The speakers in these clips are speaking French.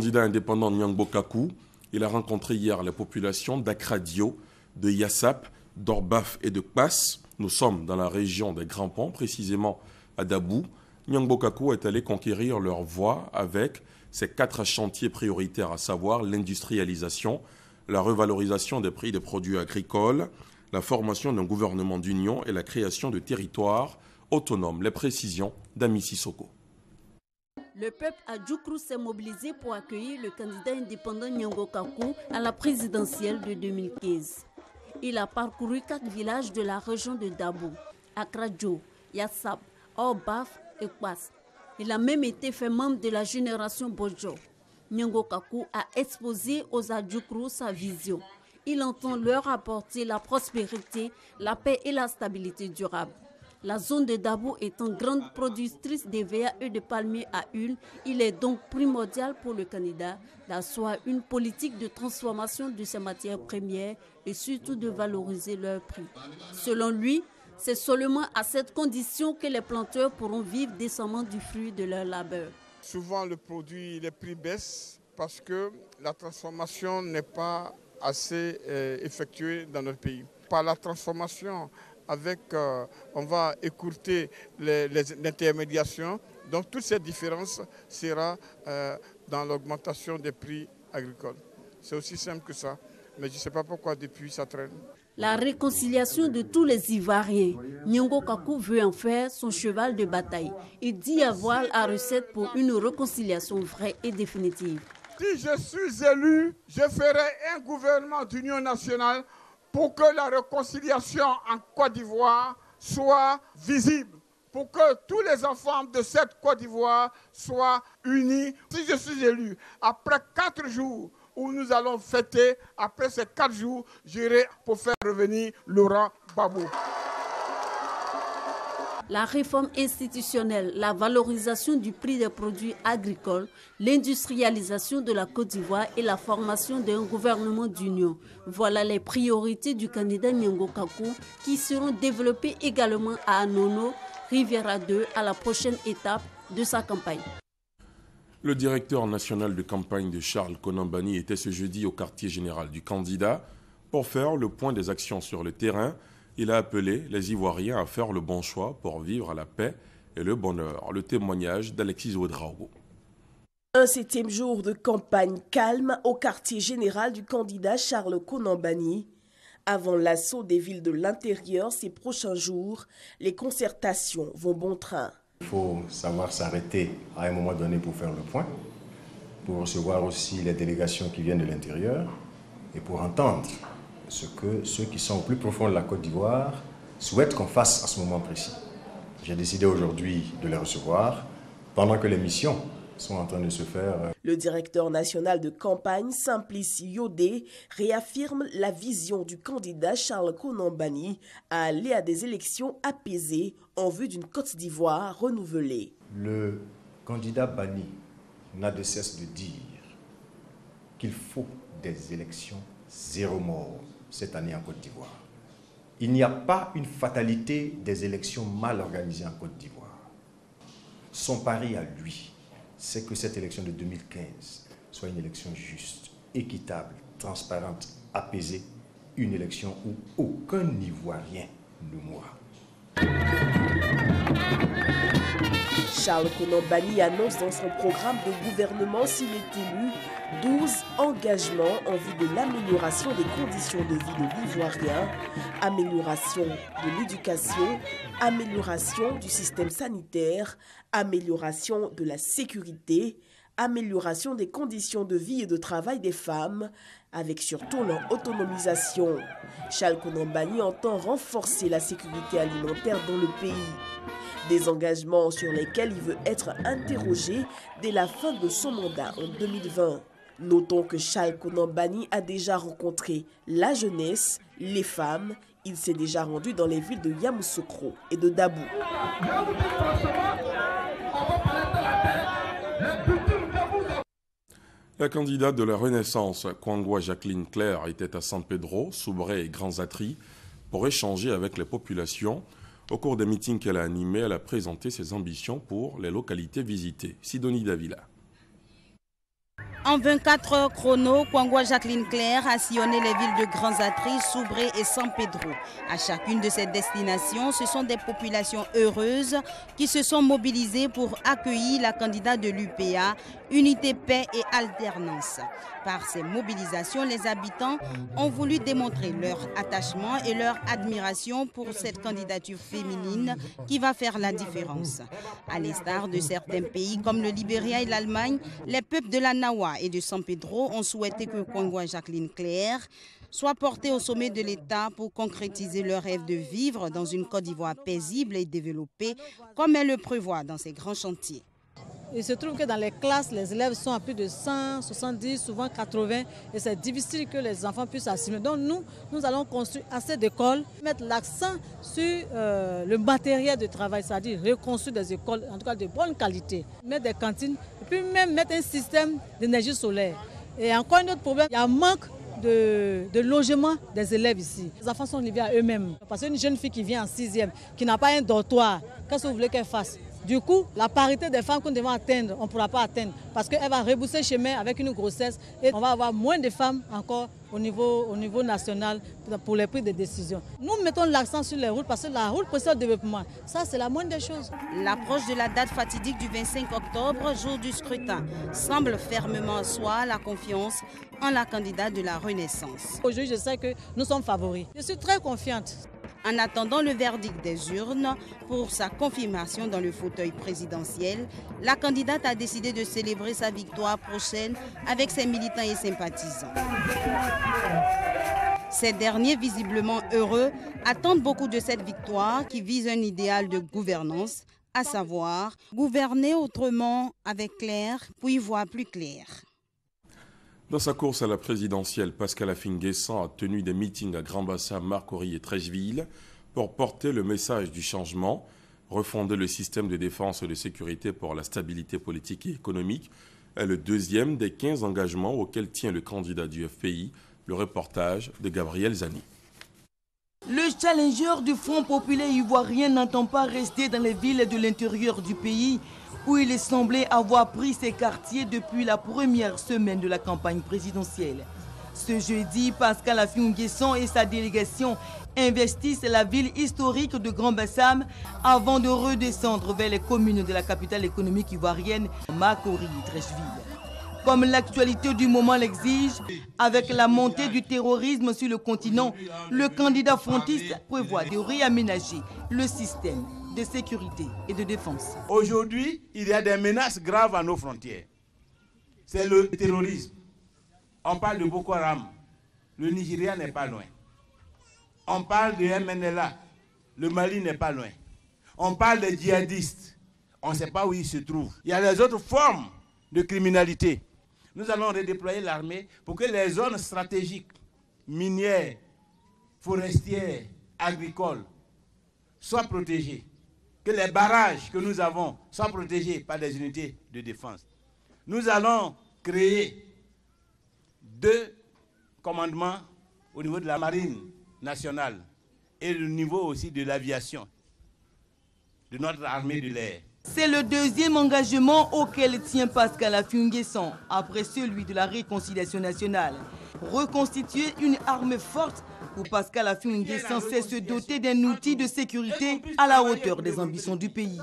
candidat indépendant Nyangbo Kakou, il a rencontré hier les populations d'Akradio, de Yassap, d'Orbaf et de Kpass. Nous sommes dans la région des Grands Ponts, précisément à Dabou. Nyangbo Kakou est allé conquérir leur voix avec ses 4 chantiers prioritaires, à savoir l'industrialisation, la revalorisation des prix des produits agricoles, la formation d'un gouvernement d'union et la création de territoires autonomes. Les précisions d'Ami Sissoko. Le peuple à Djoukrou s'est mobilisé pour accueillir le candidat indépendant Nyangbo Kakou à la présidentielle de 2015. Il a parcouru 4 villages de la région de Dabou, Akradio, Yassap, Orbaf et Kpass. Il a même été fait membre de la génération Bojo. Nyangbo Kakou a exposé aux Adjoukrou sa vision. Il entend leur apporter la prospérité, la paix et la stabilité durable. La zone de Dabou étant grande productrice de VAE de palmiers à huile, il est donc primordial pour le candidat d'asseoir une politique de transformation de ces matières premières et surtout de valoriser leur prix. Selon lui, c'est seulement à cette condition que les planteurs pourront vivre décemment du fruit de leur labeur. Souvent, les prix baissent parce que la transformation n'est pas assez effectuée dans notre pays. Par la transformation, on va écourter les intermédiations. Donc, toute cette différence sera dans l'augmentation des prix agricoles. C'est aussi simple que ça. Mais je ne sais pas pourquoi depuis ça traîne. La réconciliation de tous les Ivoiriens. Nyangbo Kakou veut en faire son cheval de bataille. Il dit avoir la recette pour une réconciliation vraie et définitive. Si je suis élu, je ferai un gouvernement d'union nationale pour que la réconciliation en Côte d'Ivoire soit visible, pour que tous les enfants de cette Côte d'Ivoire soient unis. Si je suis élu, après 4 jours où nous allons fêter, après ces 4 jours, j'irai pour faire revenir Laurent Gbagbo. La réforme institutionnelle, la valorisation du prix des produits agricoles, l'industrialisation de la Côte d'Ivoire et la formation d'un gouvernement d'union. Voilà les priorités du candidat Nyangbo Kakou qui seront développées également à Anono, Riviera 2 à la prochaine étape de sa campagne. Le directeur national de campagne de Charles Konambani était ce jeudi au quartier général du candidat pour faire le point des actions sur le terrain. Il a appelé les Ivoiriens à faire le bon choix pour vivre la paix et le bonheur. Le témoignage d'Alexis Ouedraogo. Un 7e jour de campagne calme au quartier général du candidat Charles Konambani. Avant l'assaut des villes de l'intérieur ces prochains jours, les concertations vont bon train. Il faut savoir s'arrêter à un moment donné pour faire le point, pour recevoir aussi les délégations qui viennent de l'intérieur et pour entendre ce que ceux qui sont au plus profond de la Côte d'Ivoire souhaitent qu'on fasse à ce moment précis. J'ai décidé aujourd'hui de les recevoir pendant que les missions sont en train de se faire. Le directeur national de campagne, Simplice Yodé, réaffirme la vision du candidat Charles Konambani à aller à des élections apaisées en vue d'une Côte d'Ivoire renouvelée. Le candidat Bani n'a de cesse de dire qu'il faut des élections zéro mort cette année en Côte d'Ivoire. Il n'y a pas une fatalité des élections mal organisées en Côte d'Ivoire. Son pari à lui, c'est que cette élection de 2015 soit une élection juste, équitable, transparente, apaisée, une élection où aucun Ivoirien ne mourra. Charles Konambani annonce dans son programme de gouvernement, s'il est élu, 12 engagements en vue de l'amélioration des conditions de vie de l'Ivoirien, amélioration de l'éducation, amélioration du système sanitaire, amélioration de la sécurité, amélioration des conditions de vie et de travail des femmes, avec surtout leur autonomisation. Charles Konambani entend renforcer la sécurité alimentaire dans le pays. Des engagements sur lesquels il veut être interrogé dès la fin de son mandat en 2020. Notons que Charles Konambani a déjà rencontré la jeunesse, les femmes. Il s'est déjà rendu dans les villes de Yamoussoukro et de Dabou. La candidate de la Renaissance, Kwangwa Jacqueline Claire, était à San Pedro, Soubré et Grands Atri pour échanger avec les populations. Au cours des meetings qu'elle a animés, elle a présenté ses ambitions pour les localités visitées. Sidonie Davila. En 24 heures chrono, Kwangwa Jacqueline Claire a sillonné les villes de Grand Zatri, Soubré et San Pedro. À chacune de ces destinations, ce sont des populations heureuses qui se sont mobilisées pour accueillir la candidate de l'UPA, Unité, Paix et Alternance. Par ces mobilisations, les habitants ont voulu démontrer leur attachement et leur admiration pour cette candidature féminine qui va faire la différence. À l'instar de certains pays comme le Libéria et l'Allemagne, les peuples de la Nawa et de San Pedro ont souhaité que Kwangwa Jacqueline Claire soit portée au sommet de l'État pour concrétiser leur rêve de vivre dans une Côte d'Ivoire paisible et développée comme elle le prévoit dans ses grands chantiers. Il se trouve que dans les classes, les élèves sont à plus de 100, 70, souvent 80 et c'est difficile que les enfants puissent assimiler. Donc nous allons construire assez d'écoles, mettre l'accent sur le matériel de travail, c'est-à-dire reconstruire des écoles, en tout cas de bonne qualité, mettre des cantines et puis même mettre un système d'énergie solaire. Et encore un autre problème, il y a un manque de logement des élèves ici. Les enfants sont livrés à eux-mêmes. Parce qu'une jeune fille qui vient en 6e, qui n'a pas un dortoir, qu'est-ce que vous voulez qu'elle fasse? Du coup, la parité des femmes qu'on devait atteindre, on ne pourra pas atteindre parce qu'elle va rebousser le chemin avec une grossesse et on va avoir moins de femmes encore au niveau national pour les prises de décision. Nous mettons l'accent sur les routes parce que la route précède le développement. Ça, c'est la moindre des choses. L'approche de la date fatidique du 25 octobre, jour du scrutin, semble fermement asseoir la confiance en la candidate de la Renaissance. Aujourd'hui, je sais que nous sommes favoris. Je suis très confiante. En attendant le verdict des urnes pour sa confirmation dans le fauteuil présidentiel, la candidate a décidé de célébrer sa victoire prochaine avec ses militants et sympathisants. Ces derniers, visiblement heureux, attendent beaucoup de cette victoire qui vise un idéal de gouvernance, à savoir gouverner autrement avec clair pour y voir plus clair. Dans sa course à la présidentielle, Pascal Affi-N'Guessan a tenu des meetings à Grand-Bassam, Marcory et Treichville pour porter le message du changement, refonder le système de défense et de sécurité pour la stabilité politique et économique est le deuxième des 15 engagements auxquels tient le candidat du FPI, le reportage de Gabriel Zani. Le challenger du Front populaire ivoirien n'entend pas rester dans les villes de l'intérieur du pays où il est semblé avoir pris ses quartiers depuis la première semaine de la campagne présidentielle. Ce jeudi, Pascal Affi-N'Guessan et sa délégation investissent la ville historique de Grand-Bassam avant de redescendre vers les communes de la capitale économique ivoirienne, Marcory et Treichville. Comme l'actualité du moment l'exige, avec la montée du terrorisme sur le continent, le candidat frontiste prévoit de réaménager le système de sécurité et de défense. Aujourd'hui, il y a des menaces graves à nos frontières. C'est le terrorisme. On parle de Boko Haram. Le Nigeria n'est pas loin. On parle de MNLA. Le Mali n'est pas loin. On parle des djihadistes. On ne sait pas où ils se trouvent. Il y a les autres formes de criminalité. Nous allons redéployer l'armée pour que les zones stratégiques, minières, forestières, agricoles, soient protégées. Que les barrages que nous avons soient protégés par des unités de défense. Nous allons créer 2 commandements au niveau de la marine nationale et au niveau aussi de l'aviation, de notre armée de l'air. C'est le deuxième engagement auquel tient Pascal Affi-N'Guessan après celui de la réconciliation nationale. Reconstituer une armée forte pour Pascal Affi-N'Guessan, c'est se doter d'un outil de sécurité à la hauteur des ambitions du pays.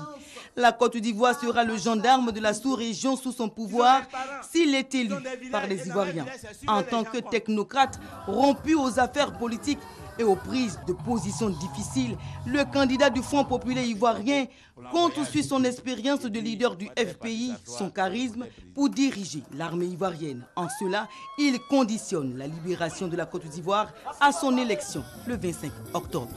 La Côte d'Ivoire sera le gendarme de la sous-région sous son pouvoir s'il est élu par les Ivoiriens. En tant que technocrate rompu aux affaires politiques et aux prises de position difficiles, le candidat du Front populaire ivoirien compte sur son expérience de leader du FPI, son charisme pour diriger l'armée ivoirienne. En cela, il conditionne la libération de la Côte d'Ivoire à son élection le 25 octobre.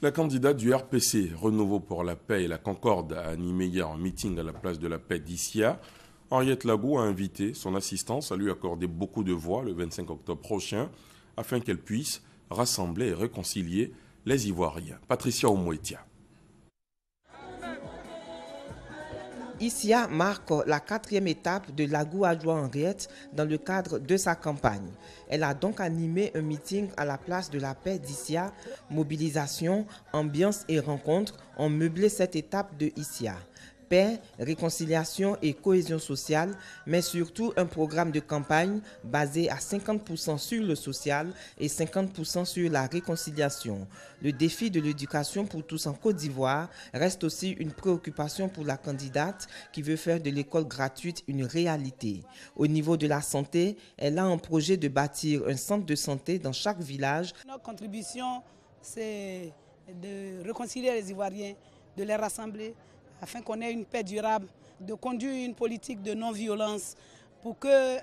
La candidate du RPC, Renouveau pour la paix et la Concorde, a animé hier un meeting à la place de la paix d'Issia. Henriette Lagou a invité son assistance à lui accorder beaucoup de voix le 25 octobre prochain afin qu'elle puisse rassembler et réconcilier les Ivoiriens. Patricia Omoetia. Issia marque la 4e étape de Lagou adjoint Henriette dans le cadre de sa campagne. Elle a donc animé un meeting à la place de la paix d'Issia. Mobilisation, ambiance et rencontres ont meublé cette étape de Issia. paix, réconciliation et cohésion sociale, mais surtout un programme de campagne basé à 50% sur le social et 50% sur la réconciliation. Le défi de l'éducation pour tous en Côte d'Ivoire reste aussi une préoccupation pour la candidate qui veut faire de l'école gratuite une réalité. Au niveau de la santé, elle a un projet de bâtir un centre de santé dans chaque village. Notre contribution, c'est de réconcilier les Ivoiriens, de les rassembler afin qu'on ait une paix durable, de conduire une politique de non-violence pour que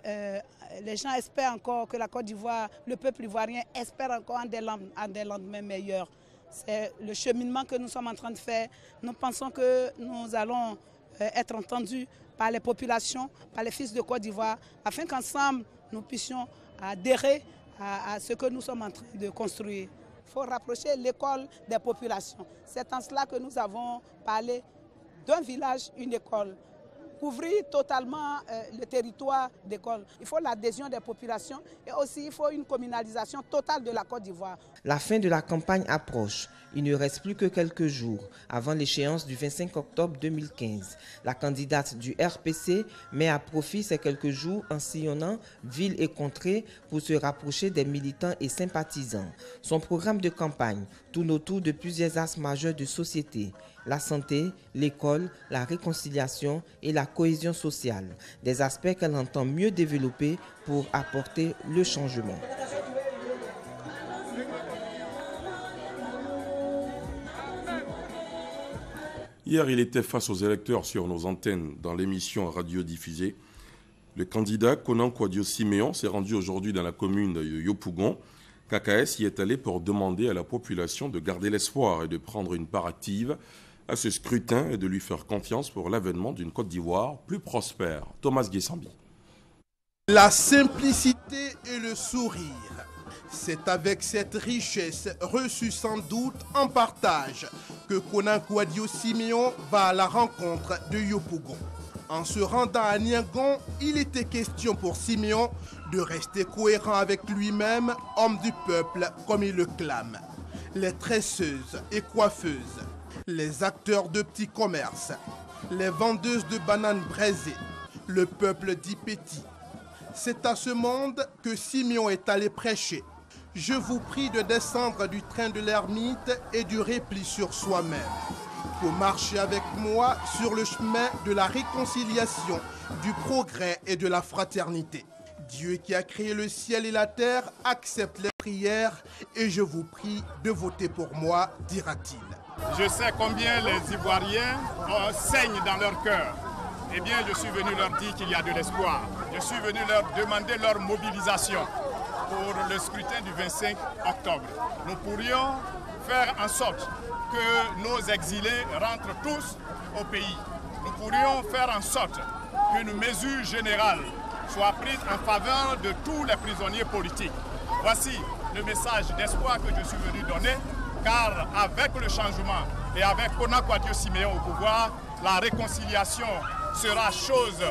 les gens espèrent encore que la Côte d'Ivoire, le peuple ivoirien espère encore en des lendemains meilleurs. C'est le cheminement que nous sommes en train de faire. Nous pensons que nous allons être entendus par les populations, par les fils de Côte d'Ivoire, afin qu'ensemble nous puissions adhérer à ce que nous sommes en train de construire. Il faut rapprocher l'école des populations. C'est en cela que nous avons parlé d'un village, une école. Couvrir totalement le territoire d'école. Il faut l'adhésion des populations et aussi il faut une communalisation totale de la Côte d'Ivoire. La fin de la campagne approche. Il ne reste plus que quelques jours avant l'échéance du 25 octobre 2015. La candidate du RPC met à profit ces quelques jours en sillonnant villes et contrées pour se rapprocher des militants et sympathisants. Son programme de campagne tourne autour de plusieurs axes majeurs de société. La santé, l'école, la réconciliation et la cohésion sociale. Des aspects qu'elle entend mieux développer pour apporter le changement. Hier, il était face aux électeurs sur nos antennes dans l'émission radiodiffusée. Le candidat Konan Kouadio-Siméon s'est rendu aujourd'hui dans la commune de Yopougon. KKS y est allé pour demander à la population de garder l'espoir et de prendre une part active à ce scrutin et de lui faire confiance pour l'avènement d'une Côte d'Ivoire plus prospère. Thomas Guessambi. La simplicité et le sourire. C'est avec cette richesse reçue sans doute en partage que Konan Kouadio-Siméon va à la rencontre de Yopougon. En se rendant à Niangon, il était question pour Siméon de rester cohérent avec lui-même, homme du peuple comme il le clame. Les tresseuses et coiffeuses, les acteurs de petits commerces, les vendeuses de bananes braisées, le peuple dit petit. C'est à ce monde que Siméon est allé prêcher. Je vous prie de descendre du train de l'ermite et du repli sur soi-même, pour marcher avec moi sur le chemin de la réconciliation, du progrès et de la fraternité. Dieu qui a créé le ciel et la terre accepte les prières et je vous prie de voter pour moi, dira-t-il. Je sais combien les Ivoiriens saignent dans leur cœur. Eh bien, je suis venu leur dire qu'il y a de l'espoir. Je suis venu leur demander leur mobilisation pour le scrutin du 25 octobre. Nous pourrions faire en sorte que nos exilés rentrent tous au pays. Nous pourrions faire en sorte qu'une mesure générale soit prise en faveur de tous les prisonniers politiques. Voici le message d'espoir que je suis venu donner, car avec le changement et avec Konan Kouadio-Siméon au pouvoir, la réconciliation sera chose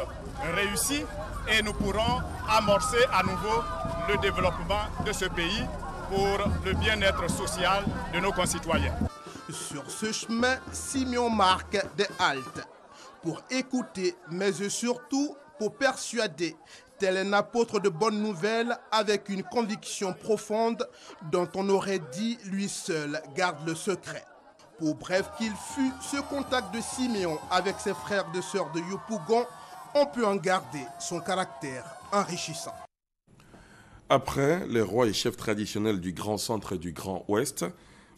réussie et nous pourrons amorcer à nouveau le développement de ce pays pour le bien-être social de nos concitoyens. Sur ce chemin, Siméon marque des haltes pour écouter, mais surtout pour persuader, tel un apôtre de bonnes nouvelles avec une conviction profonde dont on aurait dit lui seul garde le secret. Pour bref qu'il fût, ce contact de Siméon avec ses frères et sœurs de Yopougon, on peut en garder son caractère enrichissant. Après les rois et chefs traditionnels du Grand Centre et du Grand Ouest,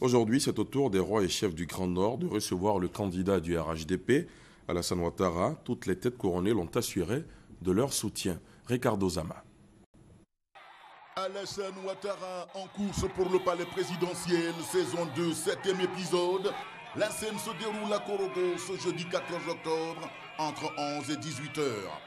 aujourd'hui c'est au tour des rois et chefs du Grand Nord de recevoir le candidat du RHDP, Alassane Ouattara. Toutes les têtes couronnées l'ont assuré de leur soutien. Ricardo Zama. Alassane Ouattara en course pour le palais présidentiel, saison 2, 7e épisode. La scène se déroule à Korogo ce jeudi 14 octobre entre 11 et 18 heures.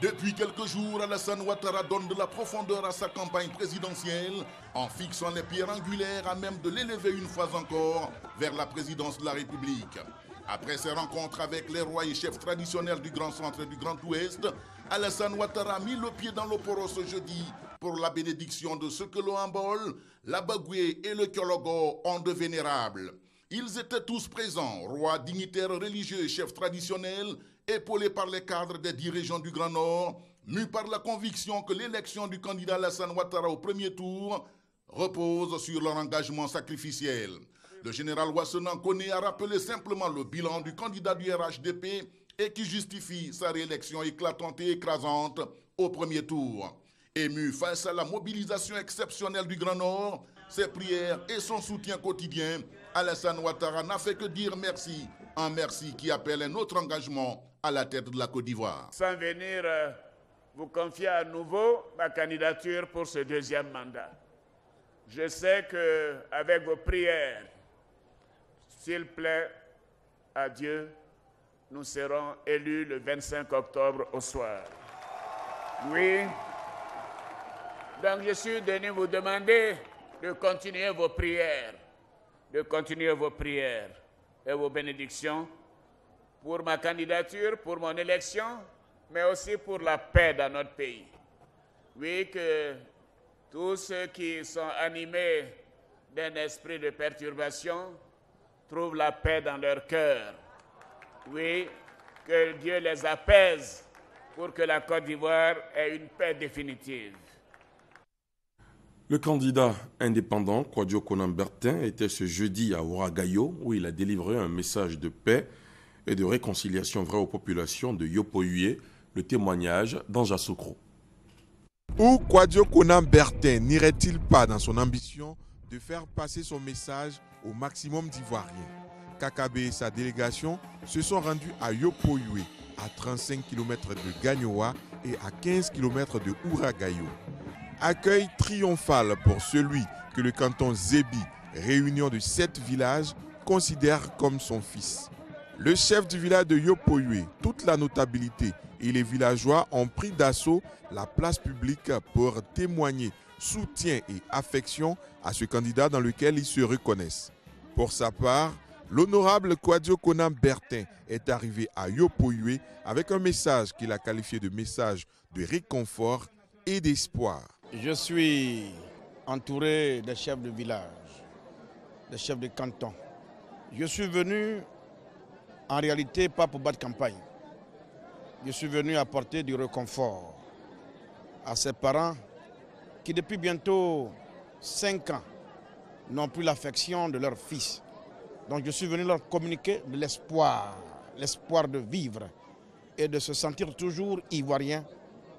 Depuis quelques jours, Alassane Ouattara donne de la profondeur à sa campagne présidentielle en fixant les pierres angulaires à même de l'élever une fois encore vers la présidence de la République. Après ses rencontres avec les rois et chefs traditionnels du Grand Centre et du Grand Ouest, Alassane Ouattara a mis le pied dans l'Oporo ce jeudi pour la bénédiction de ce que le Hambol, la Bagoué et le Kyologo ont de vénérables. Ils étaient tous présents, rois, dignitaires religieux et chefs traditionnels, épaulés par les cadres des 10 régions du Grand Nord, mus par la conviction que l'élection du candidat Alassane Ouattara au premier tour repose sur leur engagement sacrificiel. Le général Ouassenan Koné a rappelé simplement le bilan du candidat du RHDP et qui justifie sa réélection éclatante et écrasante au premier tour. Ému face à la mobilisation exceptionnelle du Grand Nord, ses prières et son soutien quotidien, Alassane Ouattara n'a fait que dire merci, un merci qui appelle un autre engagement à la tête de la Côte d'Ivoire. Sans venir vous confier à nouveau ma candidature pour ce deuxième mandat. Je sais qu'avec vos prières, s'il plaît à Dieu, nous serons élus le 25 octobre au soir. Oui. Donc je suis venu vous demander de continuer vos prières, et vos bénédictions pour ma candidature, pour mon élection, mais aussi pour la paix dans notre pays. Oui, que tous ceux qui sont animés d'un esprit de perturbation trouvent la paix dans leur cœur. Oui, que Dieu les apaise pour que la Côte d'Ivoire ait une paix définitive. Le candidat indépendant Kouadio Konan Bertin était ce jeudi à Ouaragayo où il a délivré un message de paix et de réconciliation vraie aux populations de Yopo-Hué, le témoignage d'Anja Sokro. Où Kouadio Konan Bertin n'irait-il pas dans son ambition de faire passer son message au maximum d'Ivoiriens? Kakabe et sa délégation se sont rendus à Yopo-Hué, à 35 km de Gagnoa et à 15 km de Ouaragayo. Accueil triomphal pour celui que le canton Zébi, réunion de 7 villages, considère comme son fils. Le chef du village de Yopo-Hué, toute la notabilité et les villageois ont pris d'assaut la place publique pour témoigner soutien et affection à ce candidat dans lequel ils se reconnaissent. Pour sa part, l'honorable Kouadio Konan Bertin est arrivé à Yopo-Hué avec un message qu'il a qualifié de message de réconfort et d'espoir. Je suis entouré des chefs de village, des chefs de canton. Je suis venu en réalité pas pour battre campagne. Je suis venu apporter du réconfort à ces parents qui depuis bientôt 5 ans n'ont plus l'affection de leur fils. Donc je suis venu leur communiquer de l'espoir, l'espoir de vivre et de se sentir toujours ivoirien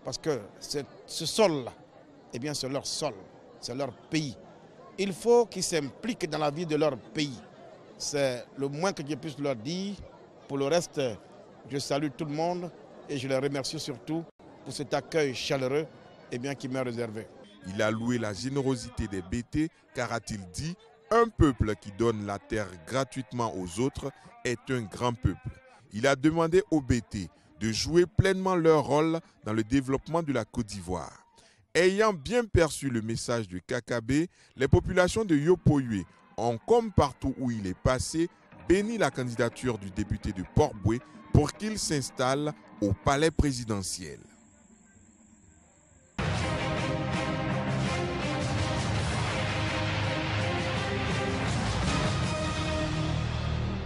parce que ce sol-là, eh bien c'est leur sol, c'est leur pays. Il faut qu'ils s'impliquent dans la vie de leur pays. C'est le moins que je puisse leur dire. Pour le reste, je salue tout le monde et je les remercie surtout pour cet accueil chaleureux eh bien, qui m'est réservé. Il a loué la générosité des Bété car, a-t-il dit, un peuple qui donne la terre gratuitement aux autres est un grand peuple. Il a demandé aux Bété de jouer pleinement leur rôle dans le développement de la Côte d'Ivoire. Ayant bien perçu le message de Kakabe, les populations de Yopo-Hué ont, comme partout où il est passé, béni la candidature du député de Port-Boué pour qu'il s'installe au palais présidentiel.